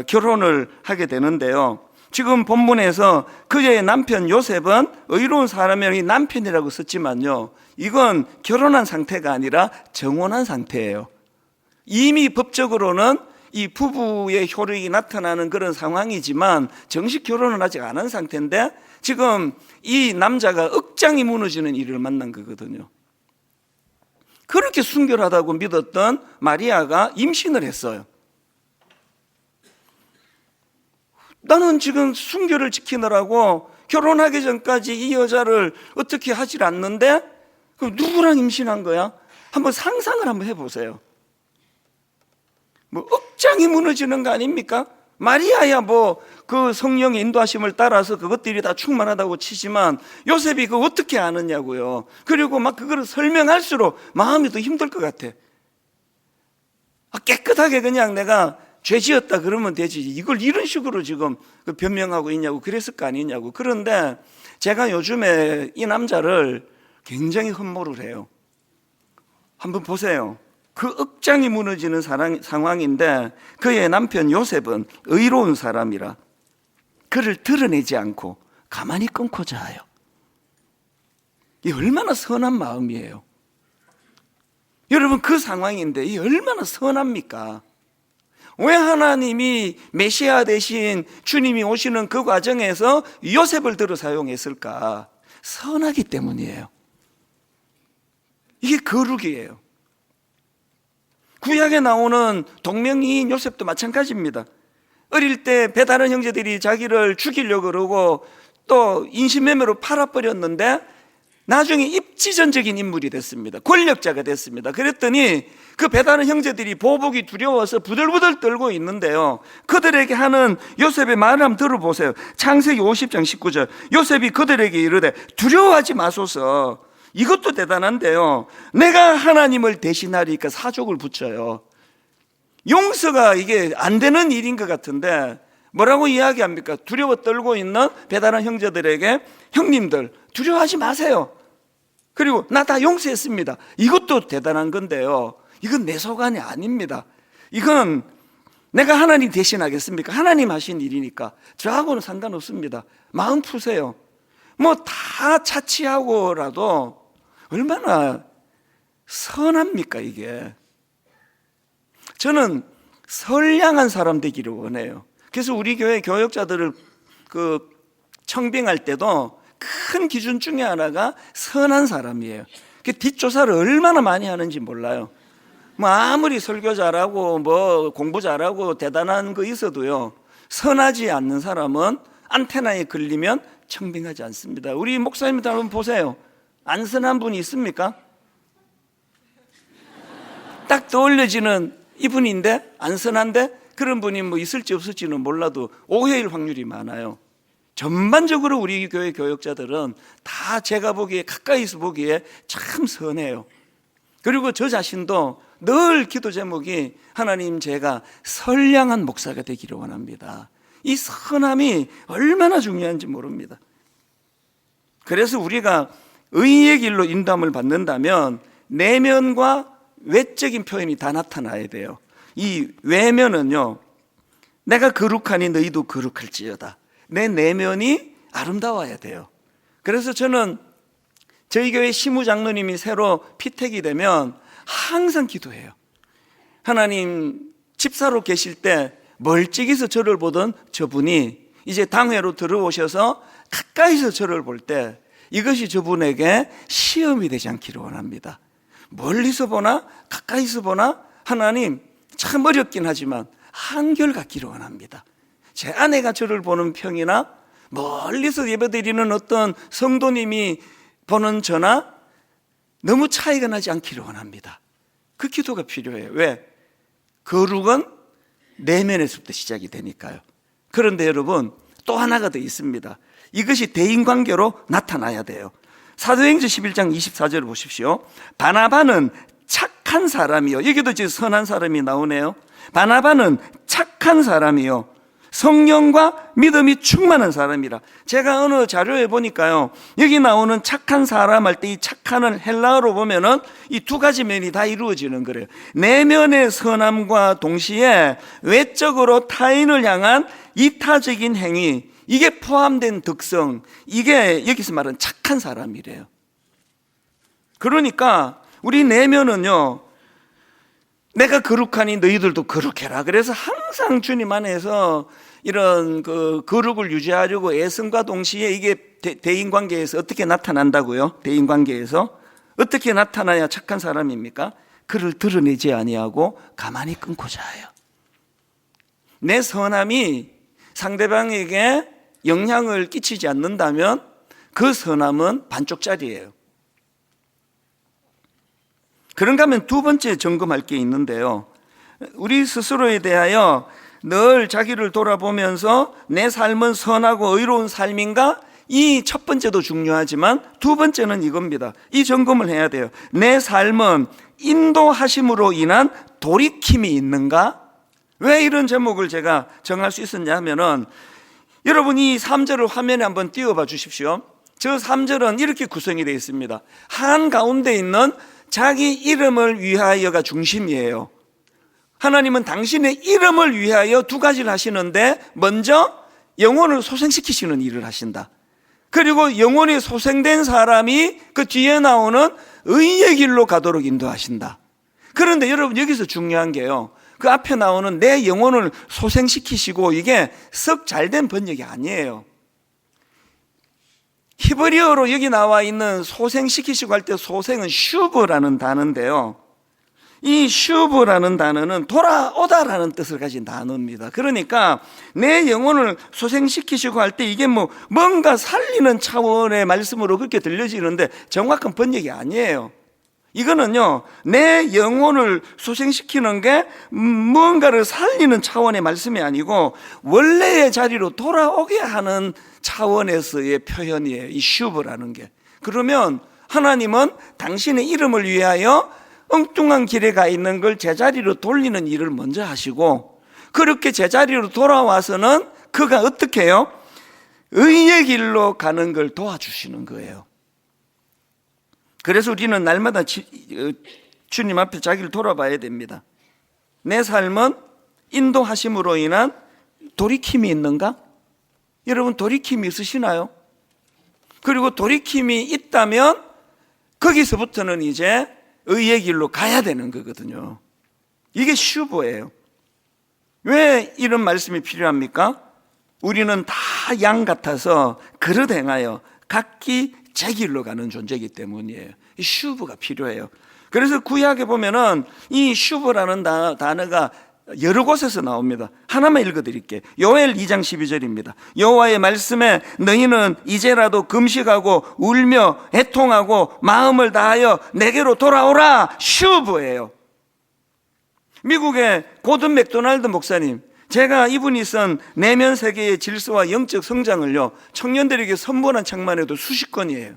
결혼을 하게 되는데요, 지금 본문에서 그의 남편 요셉은 의로운 사람이 남편이라고 썼지만요, 이건 결혼한 상태가 아니라 정혼한 상태예요. 이미 법적으로는 이 부부의 효력이 나타나는 그런 상황이지만 정식 결혼은 아직 안 한 상태인데 지금 이 남자가 억장이 무너지는 일을 만난 거거든요. 그렇게 순결하다고 믿었던 마리아가 임신을 했어요. 나는 지금 순결을 지키느라고 결혼하기 전까지 이 여자를 어떻게 하질 않는데 그럼 누구랑 임신한 거야? 한번 상상을 한번 해보세요. 뭐 억장이 무너지는 거 아닙니까? 마리아야 뭐 그 성령의 인도하심을 따라서 그것들이 다 충만하다고 치지만 요셉이 그거 어떻게 아느냐고요. 그리고 막 그거를 설명할수록 마음이 더 힘들 것 같아. 깨끗하게 그냥 내가 죄 지었다 그러면 되지, 이걸 이런 식으로 지금 변명하고 있냐고 그랬을 거 아니냐고. 그런데 제가 요즘에 이 남자를 굉장히 흠모를 해요. 한번 보세요. 그 억장이 무너지는 상황인데 그의 남편 요셉은 의로운 사람이라 그를 드러내지 않고 가만히 끊고자 하여. 이 얼마나 선한 마음이에요. 여러분, 그 상황인데 이 얼마나 선합니까? 왜 하나님이 메시아 대신 주님이 오시는 그 과정에서 요셉을 들어 사용했을까? 선하기 때문이에요. 이게 거룩이에요. 구약에 나오는 동명이인 요셉도 마찬가지입니다. 어릴 때 배다른 형제들이 자기를 죽이려고 그러고 또 인신매매로 팔아버렸는데 나중에 입지전적인 인물이 됐습니다. 권력자가 됐습니다. 그랬더니 그 배다른 형제들이 보복이 두려워서 부들부들 떨고 있는데요, 그들에게 하는 요셉의 말을 한번 들어보세요. 창세기 50장 19절. 요셉이 그들에게 이르되 두려워하지 마소서. 이것도 대단한데요, 내가 하나님을 대신하리니까 사족을 붙여요. 용서가 이게 안 되는 일인 것 같은데 뭐라고 이야기합니까? 두려워 떨고 있는 배다른 형제들에게 형님들 두려워하지 마세요. 그리고 나 다 용서했습니다. 이것도 대단한 건데요, 이건 내 소관이 아닙니다. 이건 내가 하나님 대신하겠습니까? 하나님 하신 일이니까 저하고는 상관없습니다. 마음 푸세요. 뭐 다 차치하고라도 얼마나 선합니까 이게. 저는 선량한 사람 되기를 원해요. 그래서 우리 교회 교역자들을 청빙할 때도 큰 기준 중에 하나가 선한 사람이에요. 그 뒷조사를 얼마나 많이 하는지 몰라요. 뭐 아무리 설교 잘하고 뭐 공부 잘하고 대단한 거 있어도요, 선하지 않는 사람은 안테나에 걸리면 청빙하지 않습니다. 우리 목사님들 한번 보세요. 안 선한 분이 있습니까? 딱 떠올려지는 이분인데 안 선한데 그런 분이 뭐 있을지 없을지는 몰라도 오해일 확률이 많아요. 전반적으로 우리 교회 교역자들은 다 제가 보기에, 가까이서 보기에 참 선해요. 그리고 저 자신도 늘 기도 제목이 하나님, 제가 선량한 목사가 되기를 원합니다. 이 선함이 얼마나 중요한지 모릅니다. 그래서 우리가 의의 길로 인도함을 받는다면 내면과 외적인 표현이 다 나타나야 돼요. 이 외면은요, 내가 거룩하니 너희도 거룩할지어다. 내 내면이 아름다워야 돼요. 그래서 저는 저희 교회 시무장로님이 새로 피택이 되면 항상 기도해요. 하나님, 집사로 계실 때 멀찍이서 저를 보던 저분이 이제 당회로 들어오셔서 가까이서 저를 볼 때 이것이 저분에게 시험이 되지 않기를 원합니다. 멀리서 보나 가까이서 보나 하나님, 참 어렵긴 하지만 한결같기를 원합니다. 제 아내가 저를 보는 평이나 멀리서 예배드리는 어떤 성도님이 보는 저나 너무 차이가 나지 않기를 원합니다. 그 기도가 필요해요. 왜? 거룩은 내면에서부터 시작이 되니까요. 그런데 여러분, 또 하나가 더 있습니다. 이것이 대인관계로 나타나야 돼요. 사도행전 11장 24절을 보십시오. 바나바는 착한 사람이요. 여기도 지금 선한 사람이 나오네요. 바나바는 착한 사람이요, 성령과 믿음이 충만한 사람이라. 제가 어느 자료에 보니까요, 여기 나오는 착한 사람 할 때 이 착한을 헬라어로 보면은 이 두 가지 면이 다 이루어지는 거래요. 내면의 선함과 동시에 외적으로 타인을 향한 이타적인 행위, 이게 포함된 덕성, 이게 여기서 말하는 착한 사람이래요. 그러니까 우리 내면은요, 내가 거룩하니 너희들도 거룩해라. 그래서 항상 주님 안에서 이런 거룩을 유지하려고 애씀과 동시에 이게 대인관계에서 어떻게 나타난다고요? 대인관계에서 어떻게 나타나야 착한 사람입니까? 그를 드러내지 아니하고 가만히 끊고 자요. 내 선함이 상대방에게 영향을 끼치지 않는다면 그 선함은 반쪽짜리예요. 그런가 하면 두 번째 점검할 게 있는데요, 우리 스스로에 대하여 늘 자기를 돌아보면서 내 삶은 선하고 의로운 삶인가? 이 첫 번째도 중요하지만 두 번째는 이겁니다. 이 점검을 해야 돼요. 내 삶은 인도하심으로 인한 돌이킴이 있는가? 왜 이런 제목을 제가 정할 수 있었냐 하면은, 여러분 이 3절을 화면에 한번 띄워봐 주십시오. 저 3절은 이렇게 구성이 되어 있습니다. 한가운데 있는 자기 이름을 위하여가 중심이에요. 하나님은 당신의 이름을 위하여 두 가지를 하시는데, 먼저 영혼을 소생시키시는 일을 하신다. 그리고 영혼이 소생된 사람이 그 뒤에 나오는 의의 길로 가도록 인도하신다. 그런데 여러분 여기서 중요한 게요, 그 앞에 나오는 내 영혼을 소생시키시고, 이게 썩 잘된 번역이 아니에요. 히브리어로 여기 나와 있는 소생시키시고 할 때 소생은 슈브라는 단어인데요, 이 슈브라는 단어는 돌아오다라는 뜻을 가진 단어입니다. 그러니까 내 영혼을 소생시키시고 할 때 이게 뭔가 살리는 차원의 말씀으로 그렇게 들려지는데 정확한 번역이 아니에요. 이거는요, 내 영혼을 소생시키는 게 무언가를 살리는 차원의 말씀이 아니고 원래의 자리로 돌아오게 하는 차원에서의 표현이에요, 이 슈브라는 게. 그러면 하나님은 당신의 이름을 위하여 엉뚱한 길에 가 있는 걸 제자리로 돌리는 일을 먼저 하시고, 그렇게 제자리로 돌아와서는 그가 어떻게 해요? 의의 길로 가는 걸 도와주시는 거예요. 그래서 우리는 날마다 주님 앞에 자기를 돌아봐야 됩니다. 내 삶은 인도하심으로 인한 돌이킴이 있는가? 여러분, 돌이킴이 있으시나요? 그리고 돌이킴이 있다면 거기서부터는 이제 의의 길로 가야 되는 거거든요. 이게 슈브예요. 왜 이런 말씀이 필요합니까? 우리는 다 양 같아서 그릇 행하여 각기 제 길로 가는 존재이기 때문이에요. 이 슈브가 필요해요. 그래서 구약에 보면은 이 슈브라는 단어가 여러 곳에서 나옵니다. 하나만 읽어드릴게요. 요엘 2장 12절입니다. 여호와의 말씀에 너희는 이제라도 금식하고 울며 애통하고 마음을 다하여 내게로 돌아오라. 슈브예요. 미국의 고든 맥도날드 목사님, 제가 이분이 쓴 내면 세계의 질서와 영적 성장을요, 청년들에게 선물한 책만 해도 수십 권이에요.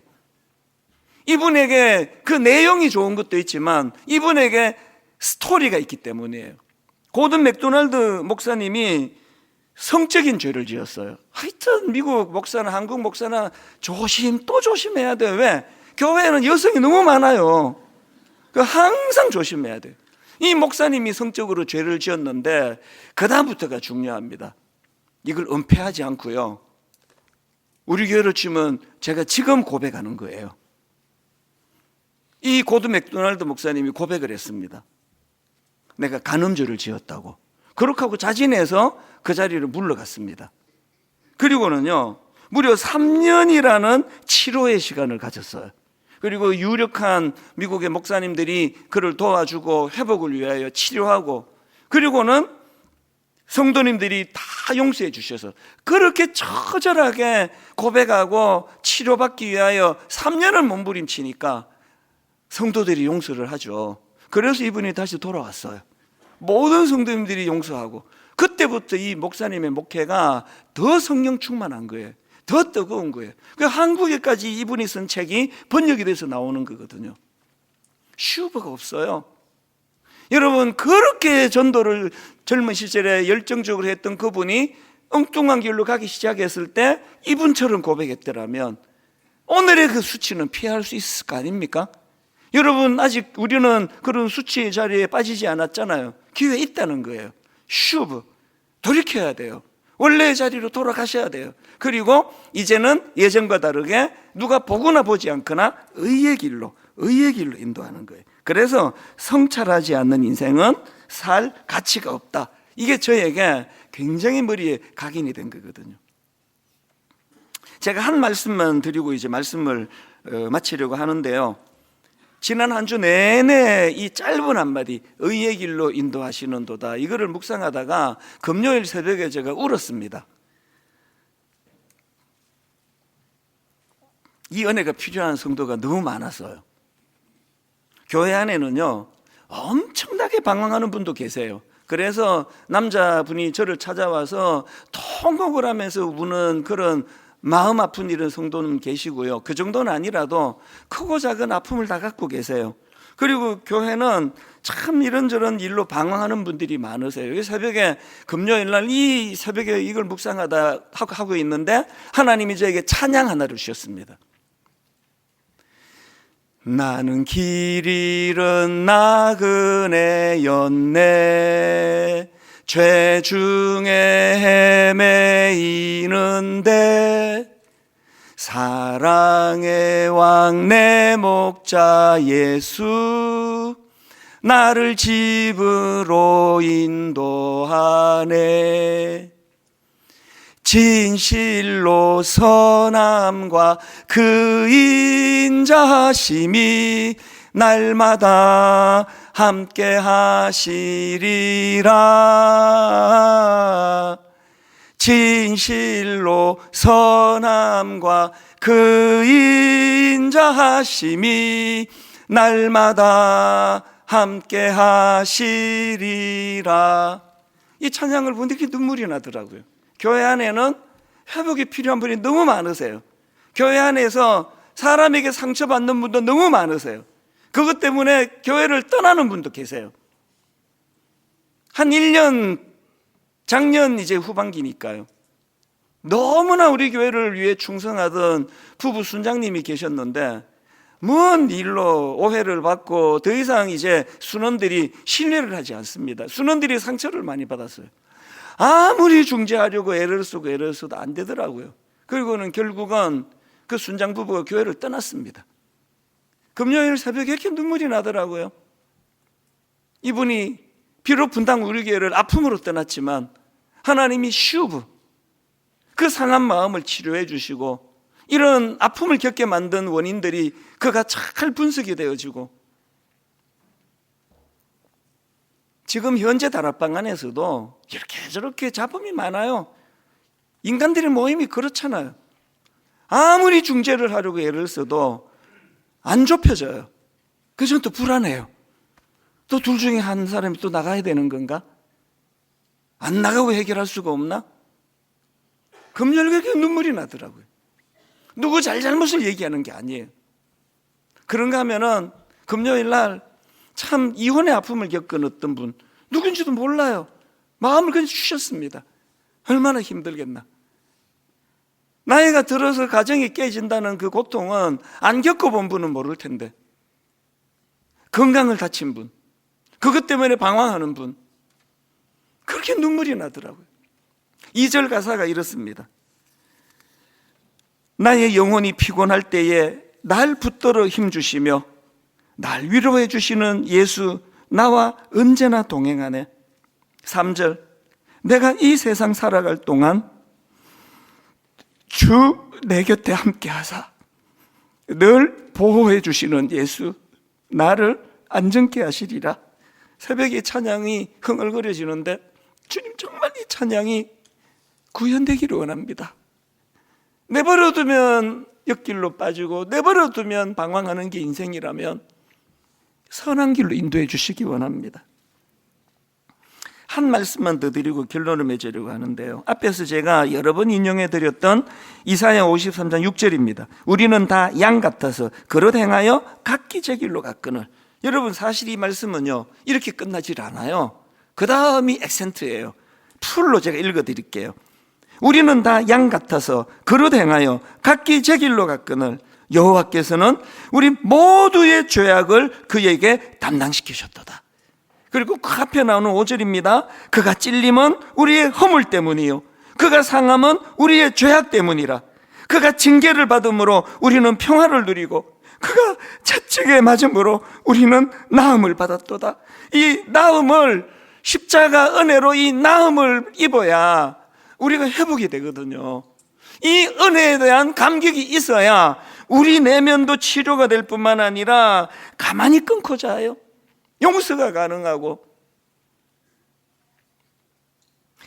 이분에게 그 내용이 좋은 것도 있지만 이분에게 스토리가 있기 때문이에요. 고든 맥도날드 목사님이 성적인 죄를 지었어요. 하여튼 미국 목사나 한국 목사나 조심 또 조심해야 돼요. 왜? 교회에는 여성이 너무 많아요. 항상 조심해야 돼요. 이 목사님이 성적으로 죄를 지었는데 그 다음부터가 중요합니다. 이걸 은폐하지 않고요, 우리 교회로 치면 제가 지금 고백하는 거예요. 이 고든 맥도날드 목사님이 고백을 했습니다. 내가 간음죄를 지었다고. 그렇게 하고 자진해서 그 자리를 물러갔습니다. 그리고는요, 무려 3년이라는 치료의 시간을 가졌어요. 그리고 유력한 미국의 목사님들이 그를 도와주고 회복을 위하여 치료하고, 그리고는 성도님들이 다 용서해 주셔서 그렇게 처절하게 고백하고 치료받기 위하여 3년을 몸부림치니까 성도들이 용서를 하죠. 그래서 이분이 다시 돌아왔어요. 모든 성도님들이 용서하고, 그때부터 이 목사님의 목회가 더 성령 충만한 거예요. 더 뜨거운 거예요. 한국에까지 이분이 쓴 책이 번역이 돼서 나오는 거거든요. 슈브가 없어요. 여러분, 그렇게 전도를 젊은 시절에 열정적으로 했던 그분이 엉뚱한 길로 가기 시작했을 때 이분처럼 고백했더라면 오늘의 그 수치는 피할 수 있을 거 아닙니까? 여러분, 아직 우리는 그런 수치 자리에 빠지지 않았잖아요. 기회 있다는 거예요. 슈브, 돌이켜야 돼요. 원래의 자리로 돌아가셔야 돼요. 그리고 이제는 예전과 다르게 누가 보거나 보지 않거나 의의 길로 인도하는 거예요. 그래서 성찰하지 않는 인생은 살 가치가 없다. 이게 저에게 굉장히 머리에 각인이 된 거거든요. 제가 한 말씀만 드리고 이제 말씀을 마치려고 하는데요, 지난 한 주 내내 이 짧은 한마디, 의의 길로 인도하시는도다, 이거를 묵상하다가 금요일 새벽에 제가 울었습니다. 이 은혜가 필요한 성도가 너무 많았어요. 교회 안에는요, 엄청나게 방황하는 분도 계세요. 그래서 남자분이 저를 찾아와서 통곡을 하면서 우는 그런 마음 아픈 이런 성도는 계시고요, 그 정도는 아니라도 크고 작은 아픔을 다 갖고 계세요. 그리고 교회는 참 이런저런 일로 방황하는 분들이 많으세요. 새벽에, 금요일 날 이 새벽에 이걸 묵상하다 하고 있는데 하나님이 저에게 찬양 하나를 주셨습니다. 나는 길 잃은 나그네였네, 죄 중에 헤매이는데 사랑의 왕 내 목자 예수 나를 집으로 인도하네. 진실로 선함과 그 인자하심이 날마다 함께 하시리라. 진실로 선함과 그 인자하심이 날마다 함께 하시리라. 이 찬양을 보는데 이렇게 눈물이 나더라고요. 교회 안에는 회복이 필요한 분이 너무 많으세요. 교회 안에서 사람에게 상처받는 분도 너무 많으세요. 그것 때문에 교회를 떠나는 분도 계세요. 한 1년, 작년 이제 후반기니까요, 너무나 우리 교회를 위해 충성하던 부부 순장님이 계셨는데 먼 일로 오해를 받고 더 이상 이제 순원들이 신뢰를 하지 않습니다. 순원들이 상처를 많이 받았어요. 아무리 중재하려고 애를 써도 안 되더라고요. 그리고는 결국은 그 순장 부부가 교회를 떠났습니다. 금요일 새벽에 이렇게 눈물이 나더라고요. 이분이 비록 분당 우리 교회를 아픔으로 떠났지만 하나님이 슈브 그 상한 마음을 치료해 주시고 이런 아픔을 겪게 만든 원인들이 그가 잘 분석이 되어지고 지금 현재 다락방 안에서도 이렇게 저렇게 잡음이 많아요. 인간들의 모임이 그렇잖아요. 아무리 중재를 하려고 애를 써도 안 좁혀져요. 그래서 또 불안해요. 또 둘 중에 한 사람이 또 나가야 되는 건가? 안 나가고 해결할 수가 없나? 금요일에 눈물이 나더라고요. 누구 잘못을 얘기하는 게 아니에요. 그런가 하면은 금요일 날 참 이혼의 아픔을 겪은 어떤 분 누군지도 몰라요. 마음을 그냥 주셨습니다. 얼마나 힘들겠나. 나이가 들어서 가정이 깨진다는 그 고통은 안 겪어본 분은 모를 텐데 건강을 다친 분, 그것 때문에 방황하는 분, 그렇게 눈물이 나더라고요. 2절 가사가 이렇습니다. 나의 영혼이 피곤할 때에 날 붙들어 힘주시며 날 위로해 주시는 예수 나와 언제나 동행하네. 3절 내가 이 세상 살아갈 동안 주 내 곁에 함께 하사 늘 보호해 주시는 예수 나를 안전케 하시리라. 새벽에 찬양이 흥얼거려지는데 주님 정말 이 찬양이 구현되기를 원합니다. 내버려두면 옆길로 빠지고 내버려두면 방황하는 게 인생이라면 선한 길로 인도해 주시기 원합니다. 한 말씀만 더 드리고 결론을 맺으려고 하는데요. 앞에서 제가 여러 번 인용해 드렸던 이사야 53장 6절입니다. 우리는 다 양 같아서 그릇 행하여 각기 제 길로 갔거늘. 여러분 사실 이 말씀은요 이렇게 끝나질 않아요. 그 다음이 액센트예요. 풀로 제가 읽어 드릴게요. 우리는 다 양 같아서 그릇 행하여 각기 제 길로 갔거늘 여호와께서는 우리 모두의 죄악을 그에게 담당시키셨도다. 그리고 그 앞에 나오는 5절입니다. 그가 찔림은 우리의 허물 때문이요 그가 상함은 우리의 죄악 때문이라. 그가 징계를 받음으로 우리는 평화를 누리고 그가 채찍에 맞음으로 우리는 나음을 받았도다. 이 나음을 십자가 은혜로 이 나음을 입어야 우리가 회복이 되거든요. 이 은혜에 대한 감격이 있어야 우리 내면도 치료가 될 뿐만 아니라 가만히 끊고 자요. 용서가 가능하고.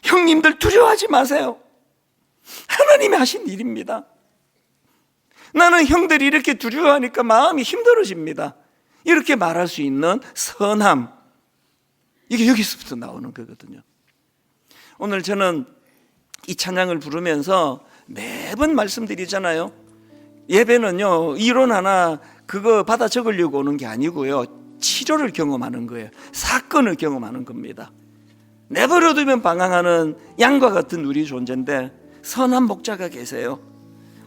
형님들 두려워하지 마세요. 하나님이 하신 일입니다. 나는 형들이 이렇게 두려워하니까 마음이 힘들어집니다. 이렇게 말할 수 있는 선함, 이게 여기서부터 나오는 거거든요. 오늘 저는 이 찬양을 부르면서 매번 말씀드리잖아요. 예배는요 이론 하나 그거 받아 적으려고 오는 게 아니고요 치료를 경험하는 거예요. 사건을 경험하는 겁니다. 내버려두면 방황하는 양과 같은 우리 존재인데 선한 목자가 계세요.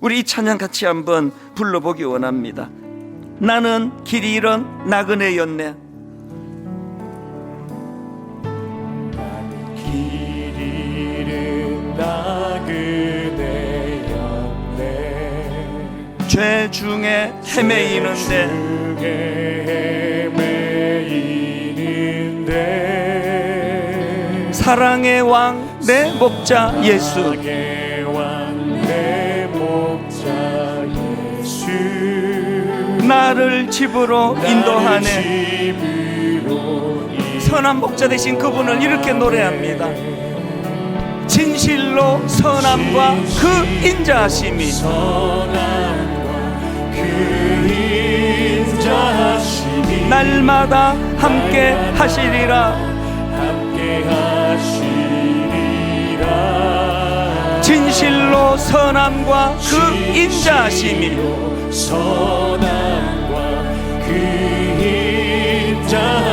우리 이 찬양 같이 한번 불러보기 원합니다. 나는 길이 잃은 나그네였네.
나는 길이 잃은 나그네였네.
죄 중에 헤매이는데 사랑의 왕 내 목자 예수 나를 집으로 인도하네. 선한 목자 되신 그분을 이렇게 노래합니다. 진실로 선함과 그 인자하심이 날마다 함께 하시리라. 진실로 선함과 그 인자하심이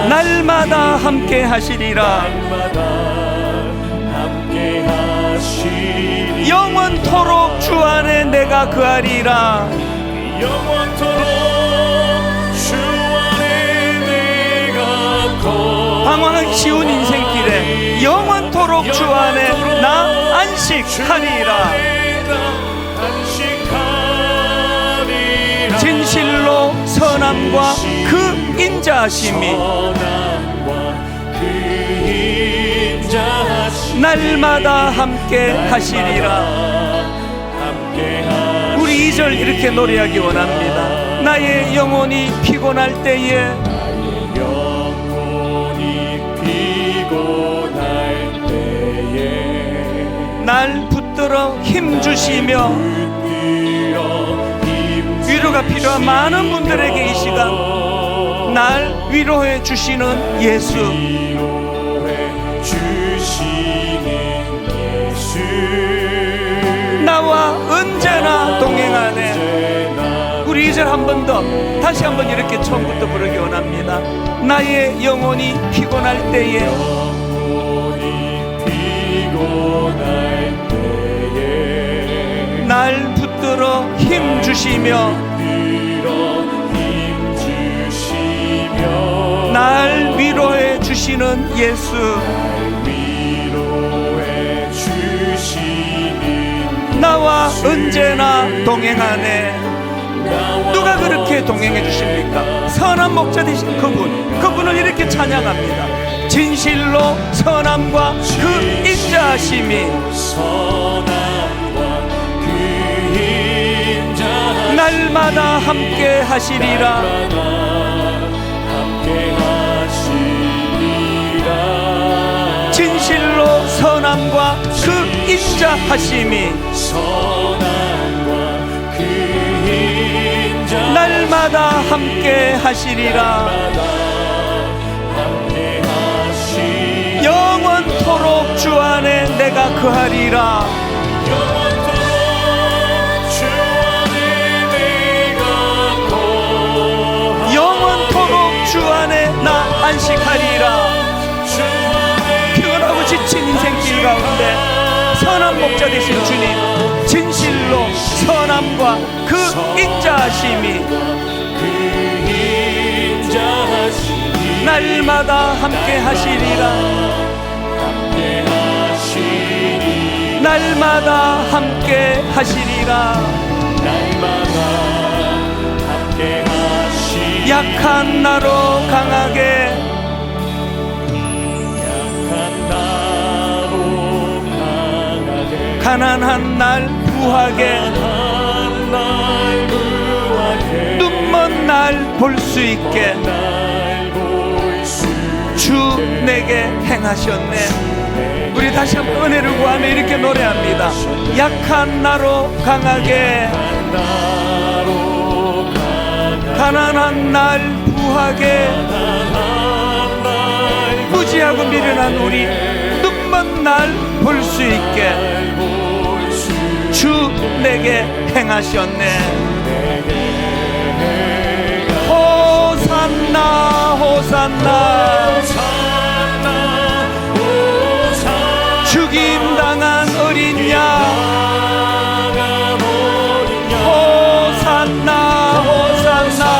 날마다 함께 하시리라. 영원토록 주 안에 내가 거하리라.
영원토록
방황하기 쉬운 인생길에 영원토록 주 안에 나 안식하리라. 진실로 선함과 그 인자하심이 날마다 함께 하시리라. 우리 2절 이렇게 노래하기 원합니다. 나의 영혼이 피곤할 때에 날 붙들어 힘주시며 위로가 필요한 많은 분들에게 이 시간 날 위로해 주시는 예수, 나와 언제나 동행하네. 우리 2절 한 번 더 다시 한번 이렇게 처음부터 부르기 원합니다. 나의 영혼이 피곤할 때에 날 붙들어 힘주시며 날 위로해 주시는 예수, 나와 언제나 동행하네. 누가 그렇게 동행해 주십니까? 선한 목자 되신 그분을 이렇게 찬양합니다. 진실로 선함과 그 인자하심이 날마다 함께 하시리라. 진실로 선함과 그 인자하심이 날마다 함께 하시리라. 영원토록 주 안에 내가 거하리라. 영원토록 주 안에 나 안식하리라. 피곤하고 지친 인생길 가운데 선한 목자 되신 주님, 진실로 선함과 그 인자하심이 날마다 함께 하시리라. 날마다 함께 하시리라. 약한 나로 강하게 가난한 날 부하게 눈먼 날 볼 수 있게 주 내게 행하셨네. 우리 다시 한번 은혜를 구하며 이렇게 노래합니다. 약한 나로 강하게 가난한 날 부하게 무지하고 미련한 우리 눈먼 날 볼 수 있게 주 내게 행하셨네. 호산나 호산나 죽임당한 어린 양 호산나 호산나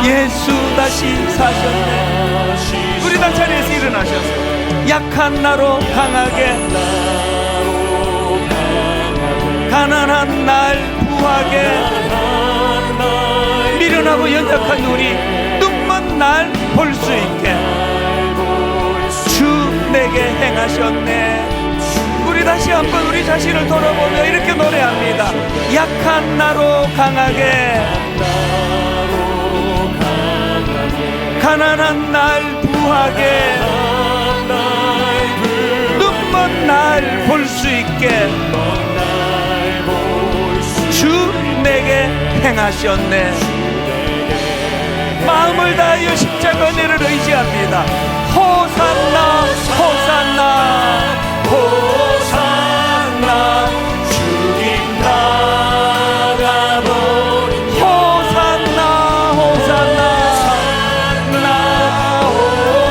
예수 다시 사셨네. 우리 다 자리에서 일어나셔서 약한 나로 강하게 가난한 날 부하게 미련하고 연약한 우리 눈먼 날 볼 수 있게 주 내게 행하셨네. 우리 다시 한번 우리 자신을 돌아보며 이렇게 노래합니다. 약한 나로 강하게 가난한 날 부하게 눈먼 날 볼 수 있게 주 내게 행하셨네. 마음을 다하여 십자가 은혜를 의지합니다. 호산나 호산나 호산나 죽임 당하버린 호산나 호산나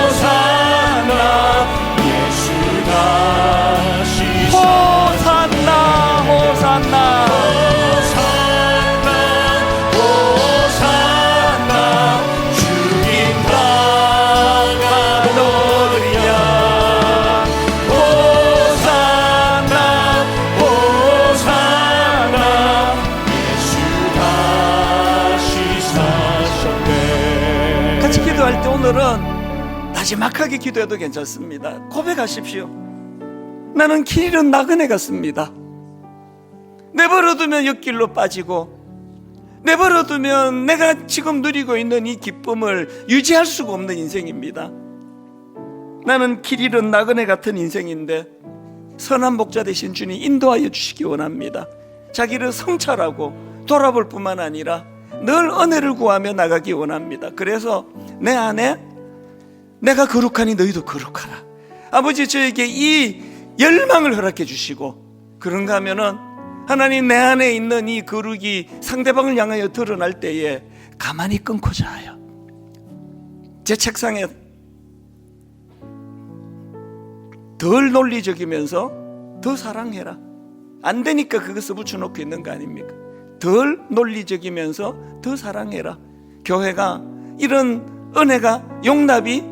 호산나 예수 다시 호산나 호산나 호산나 주 오늘은 나지막하게 기도해도 괜찮습니다. 고백하십시오. 나는 길 잃은 나그네 같습니다. 내버려두면 옆길로 빠지고, 내버려두면 내가 지금 누리고 있는 이 기쁨을 유지할 수가 없는 인생입니다. 나는 길 잃은 나그네 같은 인생인데 선한 목자 되신 주님 인도하여 주시기 원합니다. 자기를 성찰하고 돌아볼 뿐만 아니라 늘 은혜를 구하며 나가기 원합니다. 그래서 내 안에 내가 거룩하니 너희도 거룩하라. 아버지, 저에게 이 열망을 허락해 주시고, 그런가 하면은 하나님, 내 안에 있는 이 거룩이 상대방을 향하여 드러날 때에 가만히 끊고 자요. 제 책상에 덜 논리적이면서 더 사랑해라. 안 되니까 그것을 붙여놓고 있는 거 아닙니까? 덜 논리적이면서 더 사랑해라. 교회가 이런 은혜가, 용납이,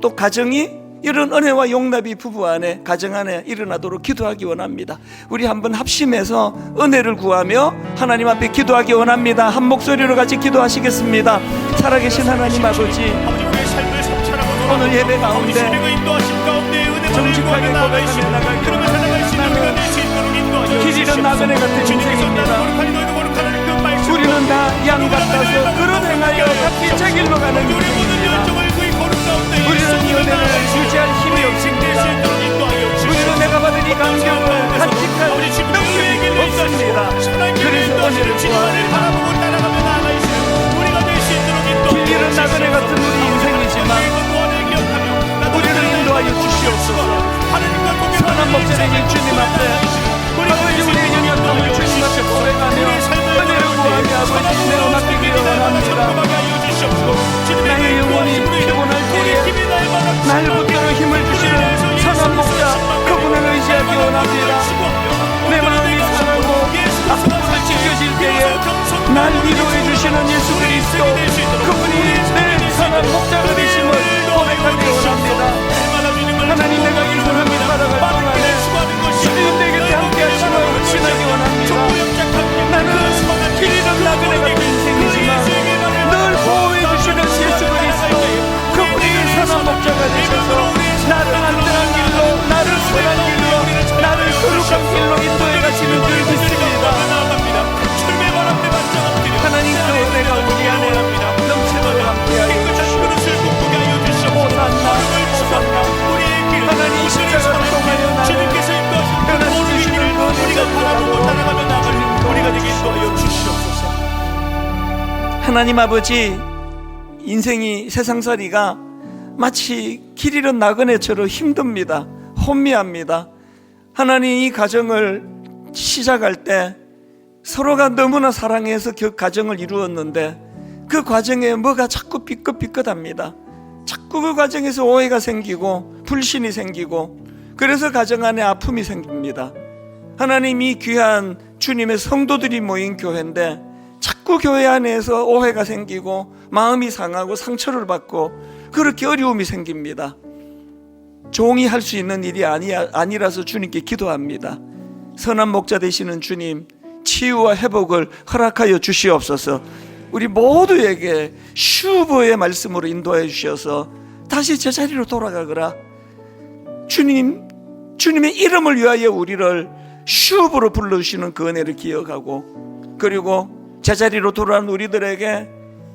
또 가정이 이런 은혜와 용납이 부부 안에, 가정 안에 일어나도록 기도하기 원합니다. 우리 한번 합심해서 은혜를 구하며 하나님 앞에 기도하기 원합니다. 한 목소리로 같이 기도하시겠습니다. 살아계신 하나님 아버지, 오늘 예배 가운데 정직하게 고백하며 나갈 나는 길 잃은 나그네 같은 인생입니다. 우리는 다 양 같아서 그런 행하여 각기 제 길로 가는 인생입니다. 우리는 이 은혜를 유지할 힘이 없습니다. 우리는 내가 받은 이 감격을 간직할 능력이 없습니다. 그래서 은혜를 구합니다. 길 잃은 나그네 같은 우리 인생이지만 우리를 인도하여 주시옵소서. 선한 목자 되신 주님 앞에 아버지, 우리의 연약함을 주님 앞에 고백하며 은혜를 구하며 아버지 은혜로 맡기기 원합니다. 나의 영혼이 피곤할 때에 날 붙들어 힘을 주시는 선한 목자, 그분을 의지하기 원합니다. 내 마음이 상하고 아픔으로 찢겨질 때에 날 위로해 주시는 예수 그리스도, 그분이 내 선한 목자가 되심을 고백하기 원합니다. 하나님, 내가 이 삶을 살아갈 동안에 주님 내 곁에 함께 하심을 지나기 원합니다. 나는 길 잃은 나그네 같은 인생이지만 늘 보호해 주시는 예수 그리스도, 그분이 선한 목자가 되셔서 나를 안전한 길로, 나를 선한 길로, 나를 거룩한 길로 인도해 가시는 줄 믿습니다. 하나님, 그 은혜가 우리 안에 넘치도록 함께하여 주시옵소서. 호산나, 호산나. 하나님, 십자가를 통하여 나를 변화시 주시는 그 은혜가 바라보고 따라가며 나가는 우리가 되게 인도하여 주시옵소서. 하나님 아버지, 인생이, 세상살이가 마치 길 잃은 나그네처럼 힘듭니다. 혼미합니다. 하나님, 이 가정을 시작할 때 서로가 너무나 사랑해서 그 가정을 이루었는데 그 과정에 뭐가 자꾸 삐끗삐끗합니다. 자꾸 그 과정에서 오해가 생기고 불신이 생기고, 그래서 가정 안에 아픔이 생깁니다. 하나님, 이 귀한 주님의 성도들이 모인 교회인데 자꾸 교회 안에서 오해가 생기고 마음이 상하고 상처를 받고 그렇게 어려움이 생깁니다. 종이 할 수 있는 일이 아니라서 주님께 기도합니다. 선한 목자 되시는 주님, 치유와 회복을 허락하여 주시옵소서. 우리 모두에게 슈브의 말씀으로 인도해 주셔서 다시 제자리로 돌아가거라. 주님의 이름을 위하여 우리를 슈브로 불러주시는 그 은혜를 기억하고, 그리고 제자리로 돌아온 우리들에게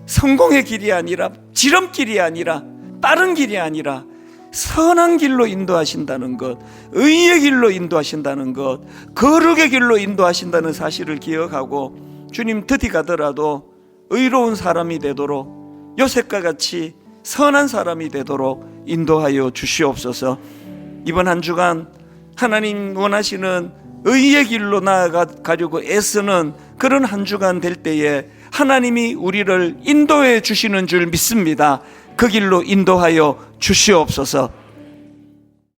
성공의 길이 아니라, 지름길이 아니라, 빠른 길이 아니라 선한 길로 인도하신다는 것, 의의 길로 인도하신다는 것, 거룩의 길로 인도하신다는 사실을 기억하고, 주님 드디 가더라도 의로운 사람이 되도록, 요셉과 같이 선한 사람이 되도록 인도하여 주시옵소서. 이번 한 주간 하나님 원하시는 의의 길로 나아가려고 애쓰는 그런 한 주간 될 때에 하나님이 우리를 인도해 주시는 줄 믿습니다. 그 길로 인도하여 주시옵소서.